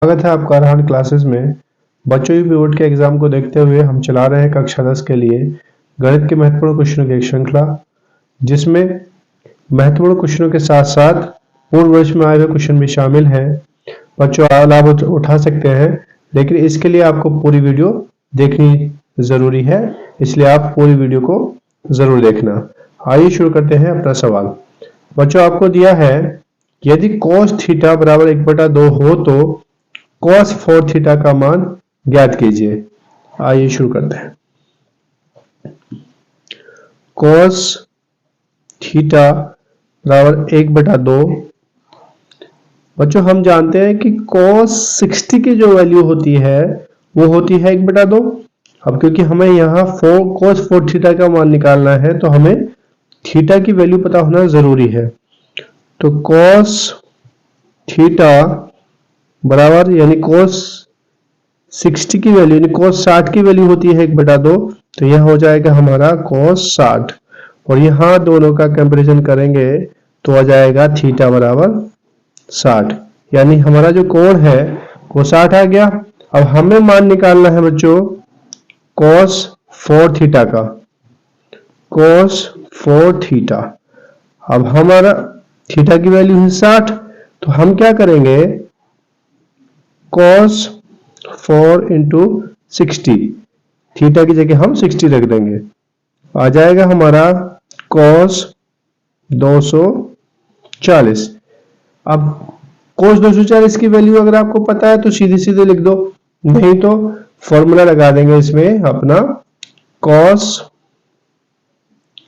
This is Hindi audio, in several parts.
स्वागत है आपका अरहान क्लासेस में। बच्चों की बोर्ड के एग्जाम को देखते हुए हम चला रहे हैं कक्षा 10 के लिए गणित के महत्वपूर्ण क्वेश्चनों की एक श्रृंखला, जिसमें महत्वपूर्ण क्वेश्चनों के साथ साथ पूर्ण वर्ष में आए हुए क्वेश्चन भी शामिल हैं। बच्चों लाभ उठा सकते हैं, लेकिन इसके लिए आपको पूरी वीडियो देखनी जरूरी है, इसलिए आप पूरी वीडियो को जरूर देखना। आइए शुरू करते हैं अपना सवाल। बच्चों आपको दिया है यदि cos थीटा बराबर 1/2 हो तो cos 4 थीटा का मान ज्ञात कीजिए। आइए शुरू करते हैं। cos थीटा बराबर 1/2। बच्चों हम जानते हैं कि cos 60 की जो वैल्यू होती है वो होती है 1/2। अब क्योंकि हमें यहाँ cos 4 थीटा का मान निकालना है तो हमें थीटा की वैल्यू पता होना जरूरी है। तो cos थीटा बराबर यानी cos 60 की वैल्यू यानी cos 60 की वैल्यू होती है 1/2, तो यह हो जाएगा हमारा cos 60 और यहाँ दोनों का कंपैरिजन करेंगे तो आ जाएगा थीटा बराबर 60, यानी हमारा जो कोण है वो 60 आ गया। अब हमें मान निकालना है बच्चों cos 4 थीटा का, cos 4 थीटा। अब हमारा थीटा की वैल्यू है 60, तो हम क्या करेंगे cos 4 into 60, थीटा की जगह हम 60 रख देंगे, आ जाएगा हमारा cos 240। अब cos 240 की वैल्यू अगर आपको पता है तो सीधे सीधे लिख दो, नहीं तो फॉर्मूला लगा देंगे इसमें अपना cos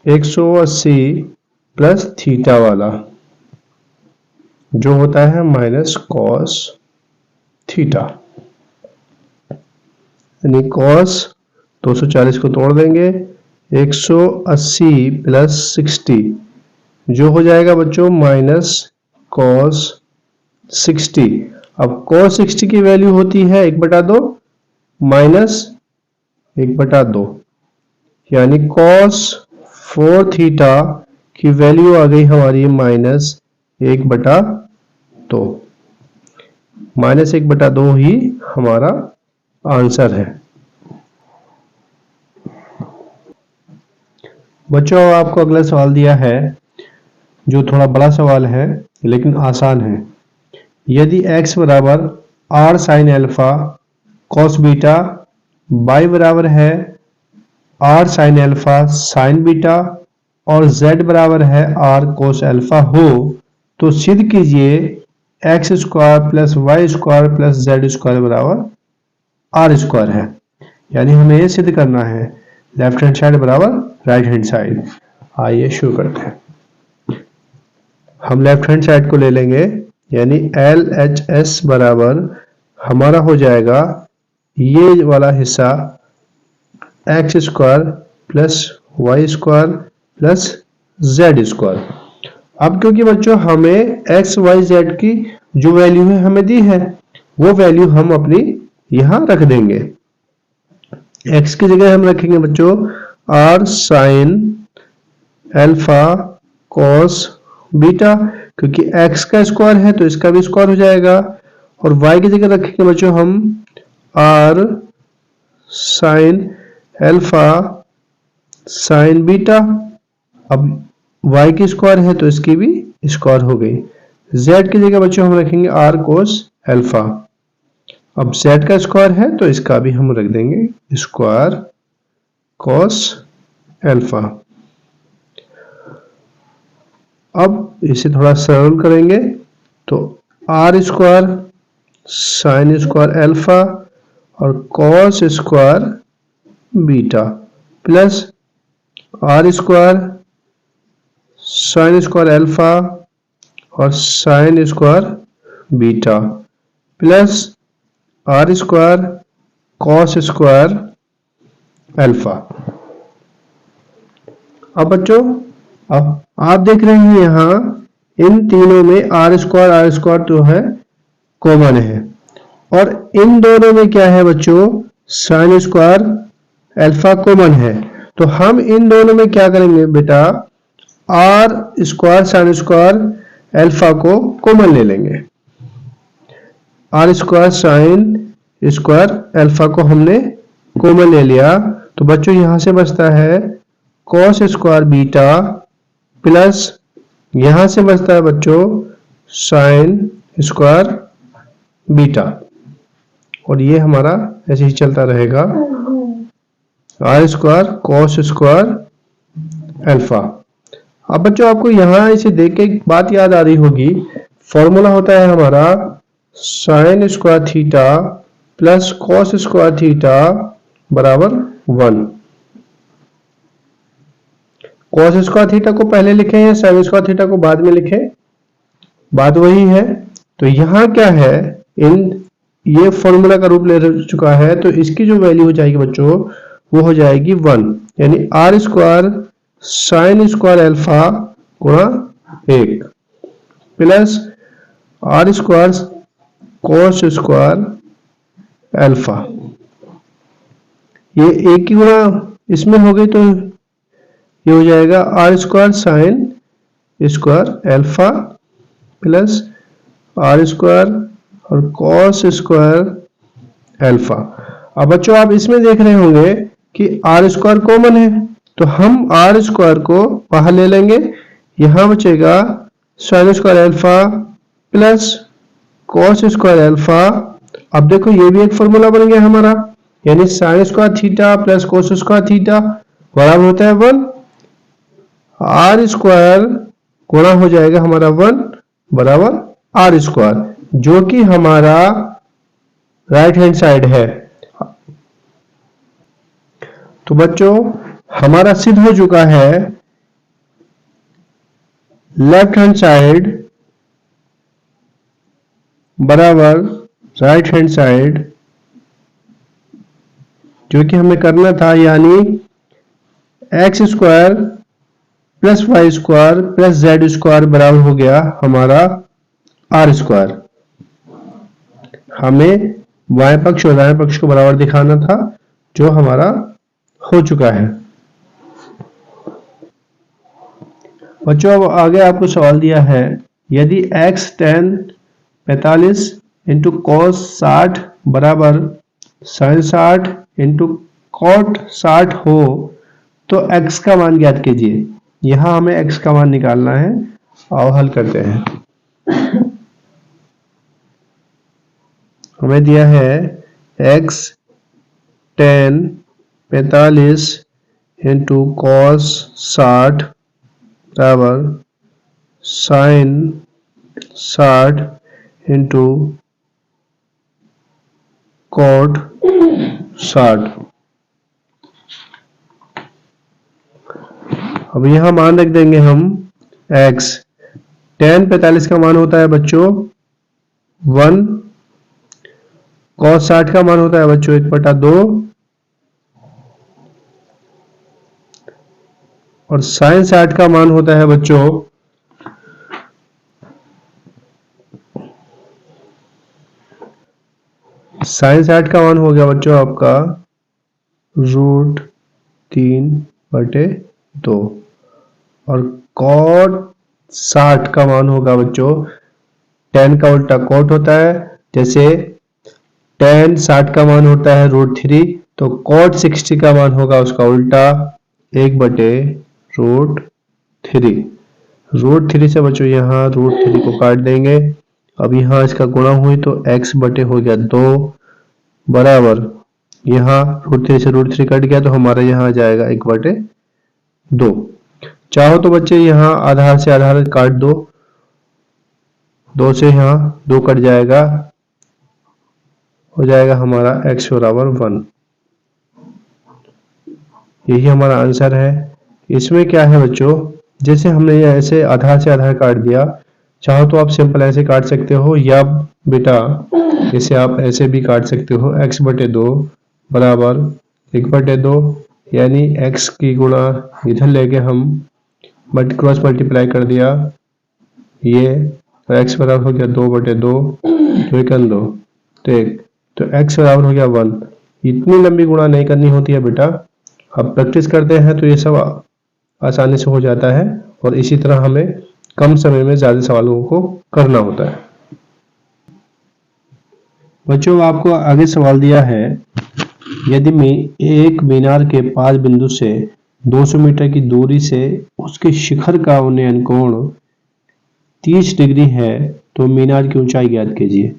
180 प्लस थीटा वाला जो होता है माइनस cos थीटा, यानी cos 240 को तोड़ देंगे 180 प्लस 60 जो हो जाएगा बच्चों माइनस cos 60। अब cos 60 की वैल्यू होती है 1/2 माइनस 1/2, यानी cos 4 थीटा की वैल्यू आ गई हमारी माइनस 1/2, माइनस 1/2 ही हमारा आंसर है। बच्चों आपको अगला सवाल दिया है जो थोड़ा बड़ा सवाल है लेकिन आसान है। यदि x बराबर r sin alpha cos beta, y बराबर है r sin alpha sin beta और z बराबर है r cos अल्फा हो तो सिद्ध कीजिए x square plus y square plus z square बराबर आर स्क्वायर है। यानी हमें ये सिद्ध करना है लेफ्ट हैंड साइड बराबर राइट हैंड साइड। आइए शुरू करते हैं। हम लेफ्ट हैंड साइड को ले लेंगे, यानी एल एच एस बराबर हमारा हो जाएगा ये वाला हिस्सा x square plus y square plus z square. अब क्योंकि बच्चों हमें एक्स वाई जेड की जो वैल्यू है हमें दी है वो वैल्यू हम अपनी यहां रख देंगे। एक्स की जगह हम रखेंगे बच्चों r sine alpha cos beta, क्योंकि एक्स का स्क्वायर है तो इसका भी स्क्वायर हो जाएगा, और वाई की जगह रखेंगे बच्चों हम r sine alpha sine beta. अब y की स्क्वायर है तो इसकी भी स्क्वायर हो गई। z की जगह बच्चों हम रखेंगे r cos अल्फा। अब z का स्क्वायर है तो इसका भी हम रख देंगे स्क्वायर cos अल्फा। अब इसे थोड़ा सरल करेंगे तो r square sine square alpha और cos square beta plus r square sine square alpha और sine square beta plus are square cos square alpha. अब बच्चों अब आप देख रहे हैं यहां इन तीनों में आर स्क्वायर जो है कॉमन है, और इन दोनों में क्या है बच्चों साइन स्क्वायर अल्फा कॉमन है। तो हम इन दोनों में क्या करेंगे बेटा r square sine square alpha को कॉमन ले लेंगे। R square sine square alpha को हमने कॉमन ले लिया, तो बच्चों यहां से बचता है कॉस स्क्वायर बीटा प्लस यहां से बचता है बच्चों साइन स्क्वायर बीटा, और ये हमारा ऐसे ही चलता रहेगा r square cos square alpha. अब बच्चों आपको यहां इसे देख के एक बात याद आ रही होगी, फॉर्मूला होता है हमारा sine square theta plus cos square theta बराबर 1। कॉस स्क्वायर थीटा को पहले लिखें या साइन स्क्वायर थीटा को बाद में लिखें, बात वही है। तो यहां क्या है, इन ये फॉर्मूला का रूप ले चुका है, तो इसकी जो वैल्यू हो जाएगी बच्चों वो हो जाएगी 1, यानी r square sine square alpha गुणा 1 plus are square cos square alpha, ये एक की गुणा इसमें हो गई, तो ये हो जाएगा r square sine square alpha plus are square और कॉस स्क्वायर अल्फा। अब बच्चों आप इसमें देख रहे होंगे कि आर स्क्वायर कॉमन है, तो हम आर स्क्वायर को बाहर ले लेंगे, यहां बचेगा sign square alpha plus cos square alpha. अब देखो ये भी एक फॉर्मूला बन गया हमारा, यानी sine square theta plus cos square theta बराबर होता है 1, आर स्क्वायर गुणा हो जाएगा हमारा 1 बराबर आर स्क्वायर, जो कि हमारा राइट हैंड साइड है। तो बच्चों हमारा सिद्ध हो चुका है लेफ्ट हैंड साइड बराबर राइट हैंड साइड, जो कि हमें करना था, यानी x square plus y square plus z square बराबर हो गया हमारा आर स्क्वायर। हमें बाएं पक्ष और दाएं पक्ष को बराबर दिखाना था, जो हमारा हो चुका है। बच्चों अब आगे आपको सवाल दिया है, यदि x tan 45 इंटू कॉस 60 बराबर साइन 60 इंटू कॉट 60 हो तो x का मान ज्ञात कीजिए। यहां हमें x का मान निकालना है, आओ हल करते हैं। हमें दिया है x tan 45 इंटू कॉस 60 बराबर साइन 60 इंटू कॉट 60। अब यहां मान रख देंगे हम x, tan 45 का मान होता है बच्चों 1, cos 60 का मान होता है बच्चों 1/2 और sin 60 का मान होता है बच्चों sin 60 का मान हो गया बच्चों आपका √3/2 और cot 60 का मान होगा बच्चों, tan का उल्टा cot होता है, जैसे tan 60 का मान होता है √3, तो cot 60 का मान होगा उसका उल्टा 1/√3। √3 से बच्चों यहाँ √3 को काट देंगे। अब यहाँ इसका गुणा हुई तो x बटे हो गया 2 बराबर, यहाँ √3 से √3 कट गया तो हमारा यहाँ आ जाएगा 1/2। चाहो तो बच्चे यहाँ आधार से आधार काट दो, 2 से यहाँ 2 कट जाएगा, हो जाएगा हमारा x बराबर 1। यही हमारा आंसर है। इसमें क्या है बच्चों, जैसे हमने ये ऐसे आधार से आधार काट दिया, चाहो तो आप सिंपल ऐसे काट सकते हो, या बेटा इसे आप ऐसे भी काट सकते हो, x/2 बराबर 1/2, यानी x की गुणा इधर लेके हम क्रॉस मल्टीप्लाई कर दिया, ये तो x बराबर हो गया 2/2, 2 तो 1, तो x बराबर हो गया 1। इतनी लंबी गुणा नहीं करनी होती है बेटा, अब प्रैक्टिस करते हैं तो ये सब आसानी से हो जाता है, और इसी तरह हमें कम समय में ज्यादा सवालों को करना होता है। बच्चों आपको आगे सवाल दिया है, यदि मैं एक मीनार के 5 बिंदु से 200 मीटर की दूरी से उसके शिखर का उन्नयन कोण 30 डिग्री है तो मीनार की ऊंचाई ज्ञात कीजिए।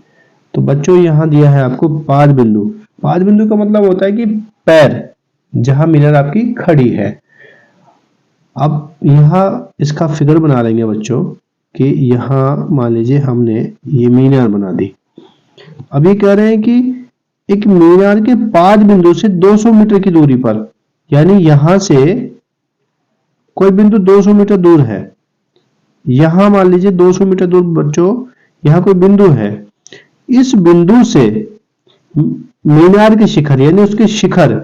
तो बच्चों यहाँ दिया है आपको 5 बिंदु। 5 बिंदु का मतलब होता है कि पैर, जहां मीनार आपकी खड़ी है। अब यहाँ इसका फिगर बना लेंगे बच्चों कि यहाँ मान लीजिए हमने ये मीनार बना दी। अब ये कह रहे हैं कि एक मीनार के 5 बिंदु से 200 मीटर की दूरी पर, यानी यहां से कोई बिंदु 200 मीटर दूर है, यहां मान लीजिए 200 मीटर दूर बच्चों यहां कोई बिंदु है, इस बिंदु से मीनार के शिखर यानी उसके शिखर,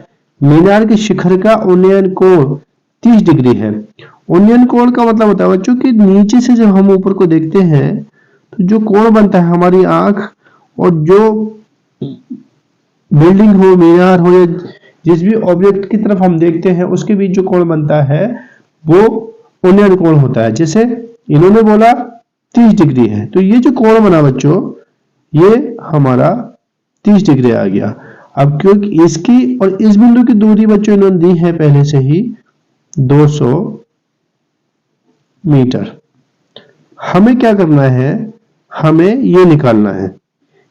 मीनार के शिखर का उन्नयन कोण 30 डिग्री है। उन्नयन कोण का मतलब होता है बच्चों कि नीचे से जब हम ऊपर को देखते हैं तो जो कोण बनता है हमारी आंख और जो बिल्डिंग हो, मीनार हो या जिस भी ऑब्जेक्ट की तरफ हम देखते हैं उसके बीच जो कोण बनता है वो उन्नयन कोण होता है। जैसे इन्होंने बोला 30 डिग्री है तो ये जो कोण बना बच्चों ये हमारा 30 डिग्री आ गया। अब क्योंकि इसकी और इस बिंदु की दूरी बच्चों इन्होंने दी है पहले से ही 200 मीटर। हमें क्या करना है, हमें ये निकालना है,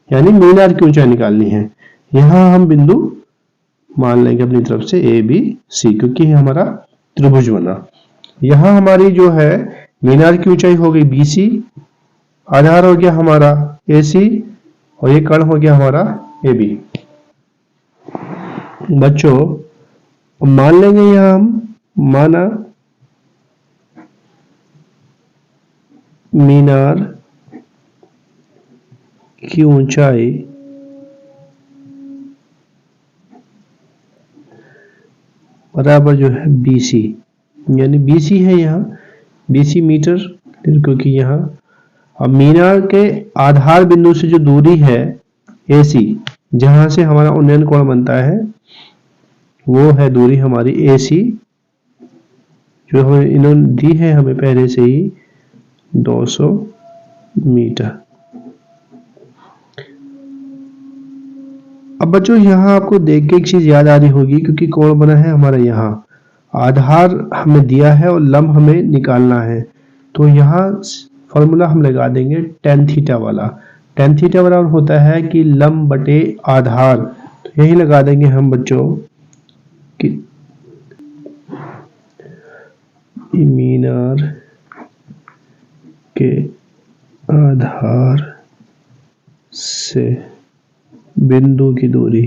यानी मीनार की ऊंचाई निकालनी है। यहां हम बिंदु मान लेंगे अपनी तरफ से ए बी सी, क्योंकि हमारा त्रिभुज बना। यहां हमारी जो है मीनार की ऊंचाई हो गई बी सी, आधार हो गया हमारा ए सी और ये कर्ण हो गया हमारा ए बी। बच्चों मान लेंगे यहां हम, माना मीनार की ऊंचाई बराबर जो है BC, यानी BC है यहाँ BC मीटर, क्योंकि यहाँ अब मीनार के आधार बिंदु से जो दूरी है AC, जहां से हमारा उन्नयन कोण बनता है वो है दूरी हमारी AC, जो हमें इन्होंने दी है हमें पहले से ही 200 मीटर। अब बच्चों यहाँ आपको देख के एक चीज याद आ रही होगी, क्योंकि कोण बना है हमारा यहाँ, आधार हमें दिया है और लंब हमें निकालना है, तो यहाँ फॉर्मूला हम लगा देंगे tan थीटा वाला। tan थीटा बराबर होता है कि लंब बटे आधार, तो यही लगा देंगे हम बच्चों कि मीनार के आधार से बिंदु की दूरी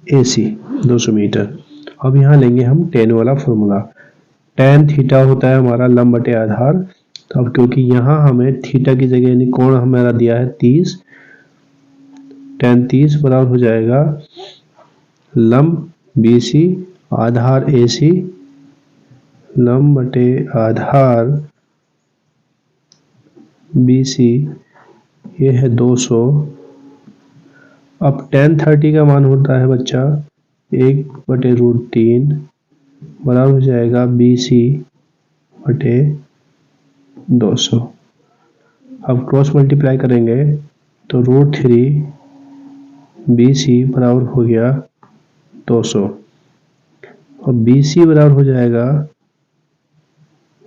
AC 200 मीटर। अब यहाँ लेंगे हम tan वाला फॉर्मूला। tan थीटा होता है हमारा लंब बटे आधार, तो अब क्योंकि यहाँ हमें थीटा की जगह यानी कोण हमारा दिया है 30, tan 30 बराबर हो जाएगा लंब BC आधार AC लंब बटे आधार BC, ये है 200। अब tan 30 का मान होता है बच्चा 1/√3 बराबर हो जाएगा BC बटे 200। अब क्रॉस मल्टीप्लाई करेंगे तो √3 BC बराबर हो गया 200 और BC बराबर हो जाएगा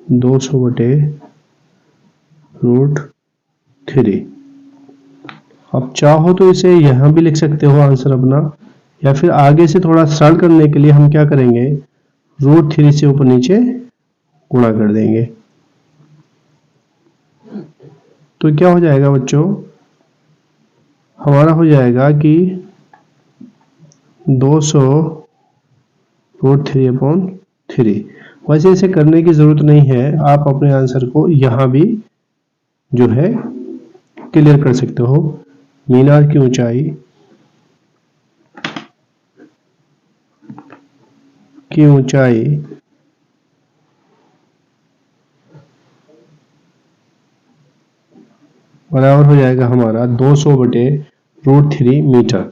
200 बटे √3। अब चाहो तो इसे यहां भी लिख सकते हो आंसर अपना, या फिर आगे से थोड़ा सरल करने के लिए हम क्या करेंगे, √3 से ऊपर नीचे गुणा कर देंगे। तो क्या हो जाएगा बच्चों, हमारा हो जाएगा कि 200 √3/3। वैसे इसे करने की जरूरत नहीं है, आप अपने आंसर को यहां भी जो है क्लियर कर सकते हो। मीनार की ऊंचाई बराबर हो जाएगा हमारा 200 बटे √3 मीटर।